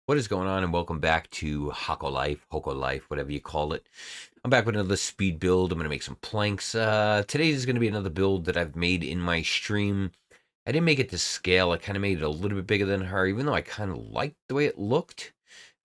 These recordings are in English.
What is going on, and welcome back to Hokko Life, whatever you call it. I'm back with another speed build. I'm going to make some planks. Today's is going to be another build that I've made in my stream. I didn't make it to scale. I kind of made it a little bit bigger than her, even though I kind of liked the way it looked.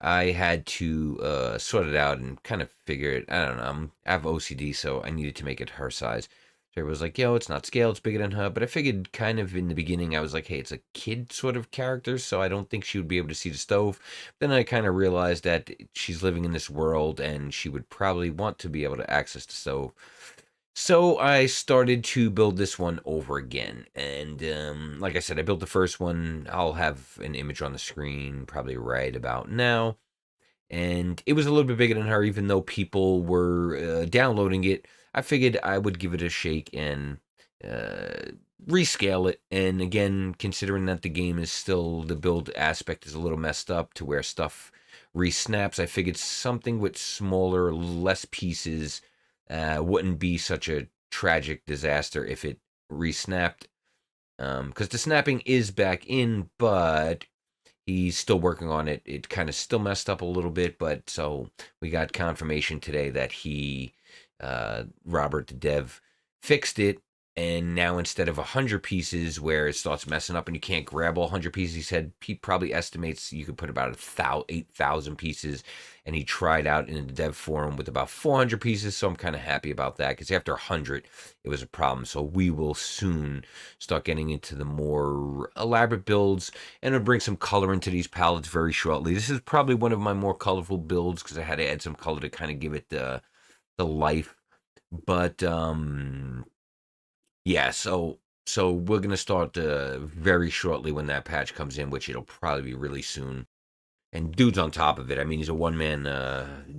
I had to sort it out and kind of figure it. I don't know. I have OCD, so I needed to make it her size. So everybody was like, yo, it's not scale, it's bigger than her. But I figured kind of in the beginning, I was like, hey, it's a kid sort of character, so I don't think she would be able to see the stove. Then I kind of realized that she's living in this world and she would probably want to be able to access the stove. So I started to build this one over again. And like I said, I built the first one. I'll have an image on the screen probably right about now. And it was a little bit bigger than her, even though people were downloading it. I figured I would give it a shake and uh, rescale it. And again, considering that the game is still, the build aspect is a little messed up to where stuff resnaps, I figured something with smaller, less pieces wouldn't be such a tragic disaster if it resnapped. Because the snapping is back in, but he's still working on it. It kind of still messed up a little bit, but so we got confirmation today that Robert the dev, fixed it. And now instead of 100 pieces where it starts messing up and you can't grab all 100 pieces, he said he probably estimates you could put about 8,000 pieces. And he tried out in the dev forum with about 400 pieces. So I'm kind of happy about that because after 100, it was a problem. So we will soon start getting into the more elaborate builds and it'll bring some color into these palettes very shortly. This is probably one of my more colorful builds because I had to add some color to kind of give it the life. But yeah, so we're gonna start very shortly when that patch comes in, which it'll probably be really soon. And dude's on top of it. I mean, he's a one man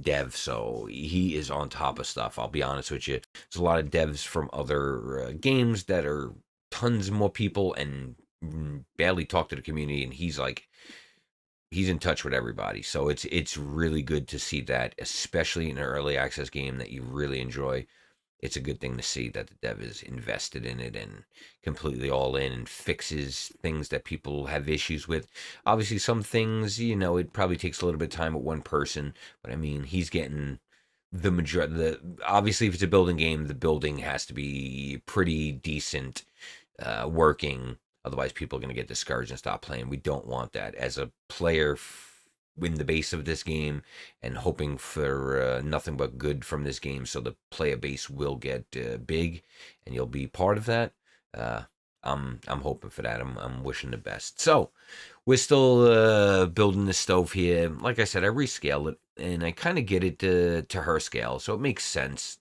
dev, so he is on top of stuff. I'll be honest with you. There's a lot of devs from other games that are tons more people and barely talk to the community, and he's in touch with everybody. So it's really good to see that, especially in an early access game that you really enjoy. It's a good thing to see that the dev is invested in it and completely all in and fixes things that people have issues with. Obviously, some things, it probably takes a little bit of time with one person, but I mean, he's getting the majority. Obviously, if it's a building game, the building has to be pretty decent, working. Otherwise, people are going to get discouraged and stop playing. We don't want that. As a player in the base of this game and hoping for nothing but good from this game, so the player base will get big, and you'll be part of that. Uh, I'm hoping for that. I'm wishing the best. So we're still building the stove here. Like I said, I rescale it, and I kind of get it to her scale, so it makes sense.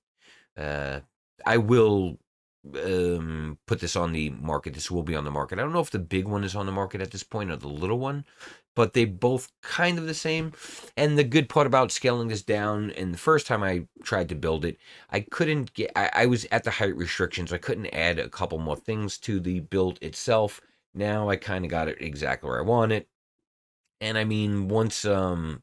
Uh, I will put this on the market. This will be on the market. I don't know if the big one is on the market at this point or the little one, but they both kind of the same. And the good part about scaling this down, and the first time I tried to build it, I couldn't get, I was at the height restrictions. I couldn't add a couple more things to the build itself. Now I kind of got it exactly where I want it. And I mean, once the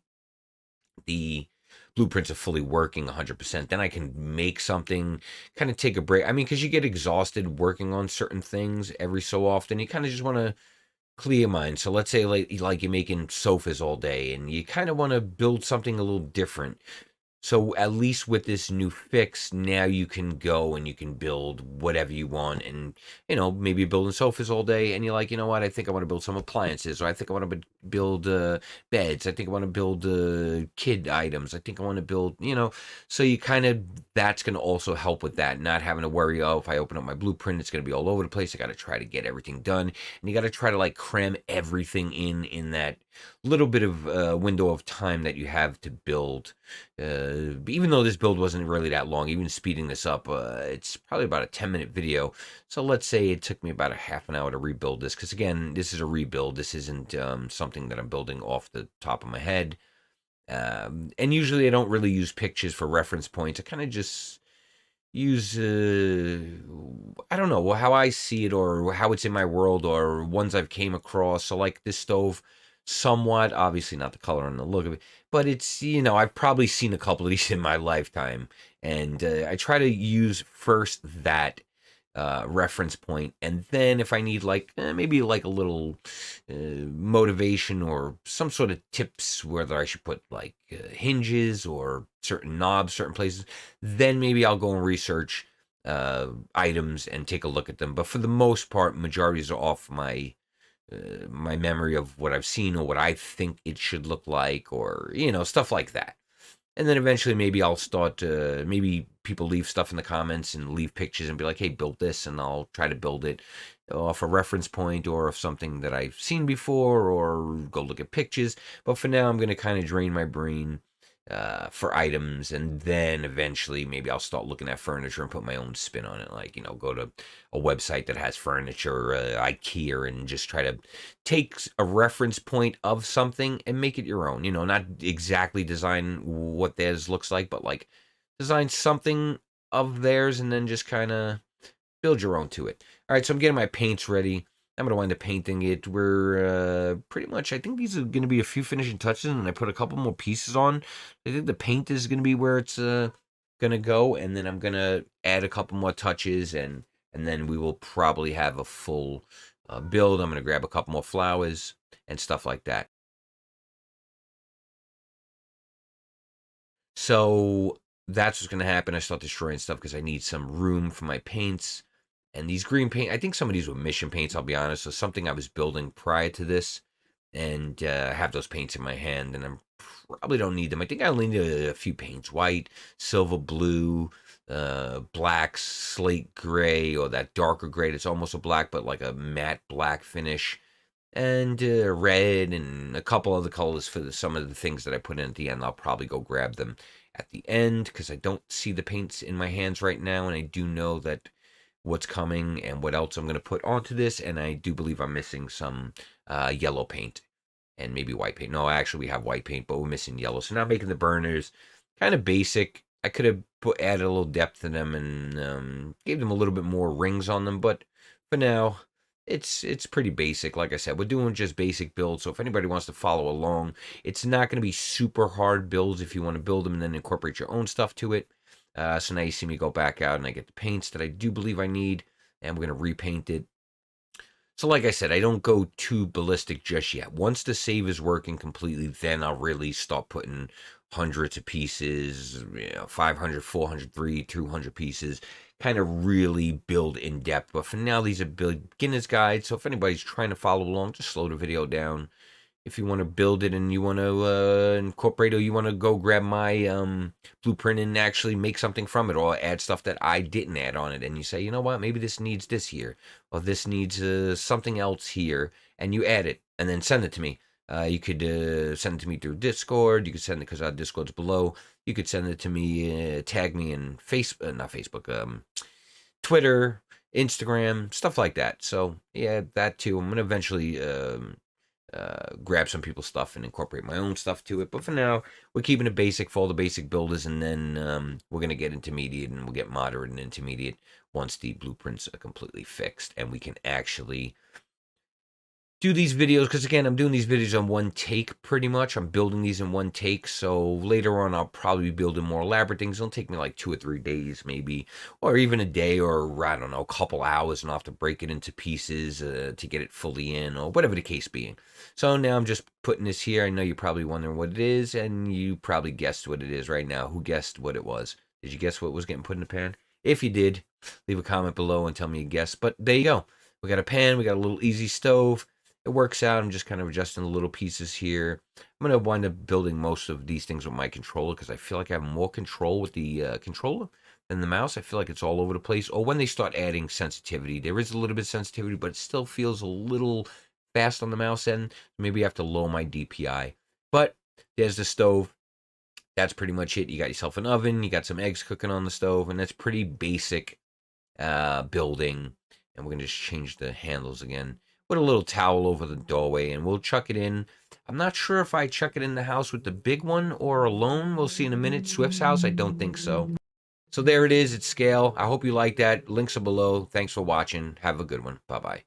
blueprints are fully working 100%, then I can make something, kind of take a break. I mean, because you get exhausted working on certain things every so often. You kind of just want to clear your mind. So let's say like you're making sofas all day and you kind of want to build something a little different. So at least with this new fix, now you can go and you can build whatever you want, and maybe you're building sofas all day, and you're like, you know what? I think I want to build some appliances, or I think I want to build beds. I think I want to build kid items. I think I want to build, So you kind of that's going to also help with that, not having to worry. Oh, if I open up my blueprint, it's going to be all over the place. I got to try to get everything done, and you got to try to like cram everything in that little bit of window of time that you have to build. Even though this build wasn't really that long, even speeding this up, it's probably about a 10-minute video. So let's say it took me about a half an hour to rebuild this, because again, this is a rebuild. This isn't something that I'm building off the top of my head. And usually I don't really use pictures for reference points. I kind of just use I don't know how I see it or how it's in my world or ones I've came across. So like this stove, somewhat, obviously not the color and the look of it, but it's I've probably seen a couple of these in my lifetime, and I try to use first that reference point, and then if I need like maybe like a little motivation or some sort of tips, whether I should put like hinges or certain knobs, certain places, then maybe I'll go and research items and take a look at them. But for the most part, majorities are off my memory of what I've seen or what I think it should look like, or stuff like that. And then eventually maybe I'll start maybe people leave stuff in the comments and leave pictures and be like, hey, build this, and I'll try to build it off a reference point or of something that I've seen before, or go look at pictures. But for now, I'm going to kind of drain my brain for items, and then eventually maybe I'll start looking at furniture and put my own spin on it. Like, go to a website that has furniture, IKEA, and just try to take a reference point of something and make it your own. Not exactly design what theirs looks like, but like design something of theirs and then just kind of build your own to it. All right, so I'm getting my paints ready. I'm going to wind up painting it. We're pretty much, I think these are going to be a few finishing touches, and I put a couple more pieces on. I think the paint is going to be where it's going to go, and then I'm going to add a couple more touches, and then we will probably have a full build. I'm going to grab a couple more flowers and stuff like that. So that's what's going to happen. I start destroying stuff because I need some room for my paints. And these green paint, I think some of these were mission paints, I'll be honest. So something I was building prior to this. And I have those paints in my hand, and I probably don't need them. I think I only need a few paints: white, silver blue, black, slate gray, or that darker gray that's almost a black, but like a matte black finish, and red, and a couple other colors for some of the things that I put in at the end. I'll probably go grab them at the end because I don't see the paints in my hands right now, and I do know that what's coming and what else I'm going to put onto this, and I do believe I'm missing some yellow paint and maybe white paint. No, actually we have white paint, but we're missing yellow. So now I'm making the burners kind of basic. I could have added a little depth to them and gave them a little bit more rings on them, but for now, it's pretty basic. Like I said, we're doing just basic builds. So if anybody wants to follow along, it's not going to be super hard builds if you want to build them and then incorporate your own stuff to it. So now you see me go back out and I get the paints that I do believe I need, and we're going to repaint it. So like I said, I don't go too ballistic just yet. Once the save is working completely, then I'll really start putting hundreds of pieces, 500, 400, 200 pieces, kind of really build in depth. But for now, these are beginner's guides. So if anybody's trying to follow along, just slow the video down. If you want to build it and you want to incorporate, or you want to go grab my blueprint and actually make something from it, or add stuff that I didn't add on it, and you say, you know what, maybe this needs this here, or this needs something else here, and you add it, and then send it to me. You could send it to me through Discord. You could send it, because our Discord's below. You could send it to me, tag me in not Facebook, Twitter, Instagram, stuff like that. So yeah, that too. I'm gonna eventually grab some people's stuff and incorporate my own stuff to it. But for now, we're keeping it basic for all the basic builders, and then we're going to get intermediate, and we'll get moderate and intermediate once the blueprints are completely fixed and we can actually do these videos. Because again, I'm doing these videos on one take pretty much. I'm building these in one take. So later on, I'll probably be building more elaborate things. It'll take me like 2 or 3 days maybe, or even a day, or I don't know, a couple hours, and I'll have to break it into pieces to get it fully in, or whatever the case being. So now I'm just putting this here. I know you're probably wondering what it is, and you probably guessed what it is right now. Who guessed what it was? Did you guess what was getting put in the pan? If you did, leave a comment below and tell me you guessed. But there you go. We got a pan. We got a little easy stove. It works out. I'm just kind of adjusting the little pieces here. I'm going to wind up building most of these things with my controller, because I feel like I have more control with the controller than the mouse. I feel like it's all over the place. Or when they start adding sensitivity, there is a little bit of sensitivity, but it still feels a little fast on the mouse end. Maybe I have to lower my DPI. But there's the stove. That's pretty much it. You got yourself an oven. You got some eggs cooking on the stove, and that's pretty basic building. And we're going to just change the handles again. Put a little towel over the doorway, and we'll chuck it in. I'm not sure if I chuck it in the house with the big one or alone. We'll see in a minute. Swift's house, I don't think so. So there it is. It's scale. I hope you like that. Links are below. Thanks for watching. Have a good one. Bye-bye.